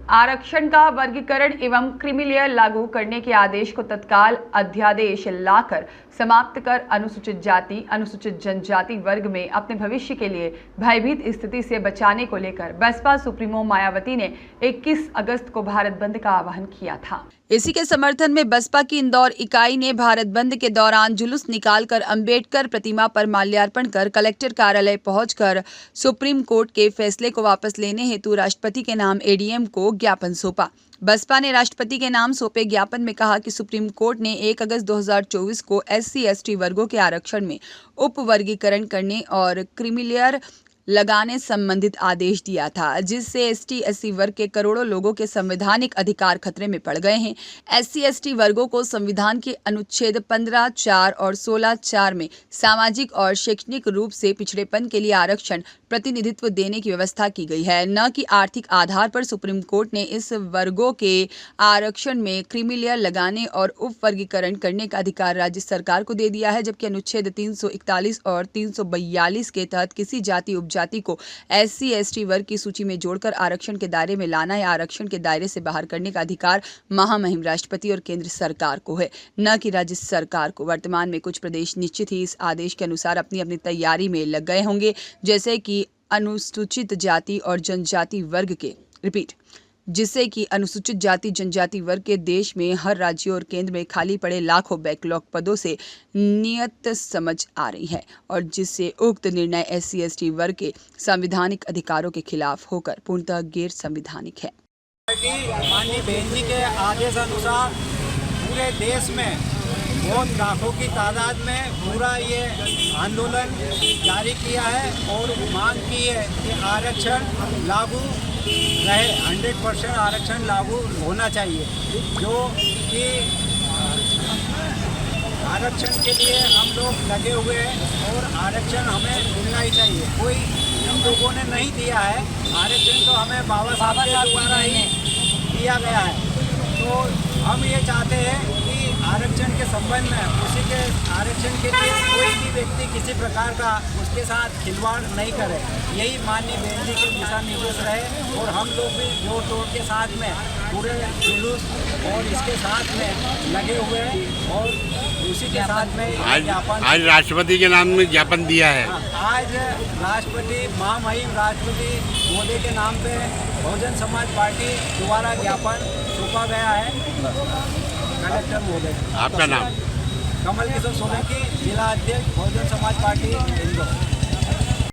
आरक्षण का वर्गीकरण एवं क्रीमीलेयर लागू करने के आदेश को तत्काल अध्यादेश लाकर समाप्त कर अनुसूचित जाति, अनुसूचित जनजाति वर्ग में अपने भविष्य के लिए भयभीत स्थिति से बचाने को लेकर बसपा सुप्रीमो मायावती ने 21 अगस्त को भारत बंद का आह्वान किया था। इसी के समर्थन में बसपा की इंदौर इकाई ने भारत बंद के दौरान जुलूस निकालकर अंबेडकर प्रतिमा पर माल्यार्पण कर कलेक्टर कार्यालय पहुंचकर सुप्रीम कोर्ट के फैसले को वापस लेने हेतु राष्ट्रपति के नाम एडीएम को ज्ञापन सौंपा। बसपा ने राष्ट्रपति के नाम सौंपे ज्ञापन में कहा कि सुप्रीम कोर्ट ने 1 अगस्त 2024 को SC/ST वर्गों के आरक्षण में उप वर्गीकरण करने और क्रीमीलेयर लगाने संबंधित आदेश दिया था, जिससे ST/SC वर्ग के करोड़ों लोगों के संवैधानिक अधिकार खतरे में पड़ गए हैं। SC/ST वर्गों को संविधान के अनुच्छेद 15(4) और 16(4) में सामाजिक और शैक्षणिक रूप से पिछड़ेपन के लिए आरक्षण प्रतिनिधित्व देने की व्यवस्था की गई है, न कि आर्थिक आधार पर। सुप्रीम कोर्ट ने इस वर्गों के आरक्षण में क्रीमीलेयर लगाने और उप वर्गीकरण करने का अधिकार राज्य सरकार को दे दिया है, जबकि अनुच्छेद 341 और 342 के तहत किसी जाति उपजाति को SC/ST वर्ग की सूची में जोड़कर आरक्षण के दायरे में लाना या आरक्षण के दायरे से बाहर करने का अधिकार महामहिम राष्ट्रपति और केंद्र सरकार को है, न कि राज्य सरकार को। वर्तमान में कुछ प्रदेश निश्चित ही इस आदेश के अनुसार अपनी अपनी तैयारी में लग गए होंगे, जैसे कि अनुसूचित जाति और जनजाति वर्ग के जिससे कि अनुसूचित जाति जनजाति वर्ग के देश में हर राज्य और केंद्र में खाली पड़े लाखों बैकलॉग पदों से नियत समझ आ रही है, और जिससे उक्त निर्णय SC/ST वर्ग के संवैधानिक अधिकारों के खिलाफ होकर पूर्णतः गैर संवैधानिक है। माननीय बहन जी के आदेश अनुसार पूरे देश में बहुत लाखों की तादाद में पूरा ये आंदोलन जारी किया है और मांग की है कि आरक्षण लागू रहे, 100% आरक्षण लागू होना चाहिए। जो कि आरक्षण के लिए हम लोग लगे हुए हैं और आरक्षण हमें मिलना ही चाहिए। कोई हम लोगों ने नहीं दिया है आरक्षण, तो हमें बाबा साहब के द्वारा ही दिया गया है। तो हम ये चाहते हैं कि आरक्षण के संबंध में उसी के आरक्षण के लिए कोई भी व्यक्ति किसी प्रकार का उसके साथ खिलवाड़ नहीं करे, यही माननीय बहन जी के दिशा निर्देश रहे। और हम लोग भी जोड़ तोड़ के साथ में पूरे जुलूस और इसके साथ में लगे हुए हैं और उसी के साथ में आज राष्ट्रपति के नाम में ज्ञापन दिया है। आज राष्ट्रपति महामहिम राष्ट्रपति मोदी के नाम पे बहुजन समाज पार्टी द्वारा ज्ञापन सौंपा गया है कलेक्टर महोदय। आपका नाम? कमल किशोर सोलंकी, जिला अध्यक्ष बहुजन समाज पार्टी इंदौर।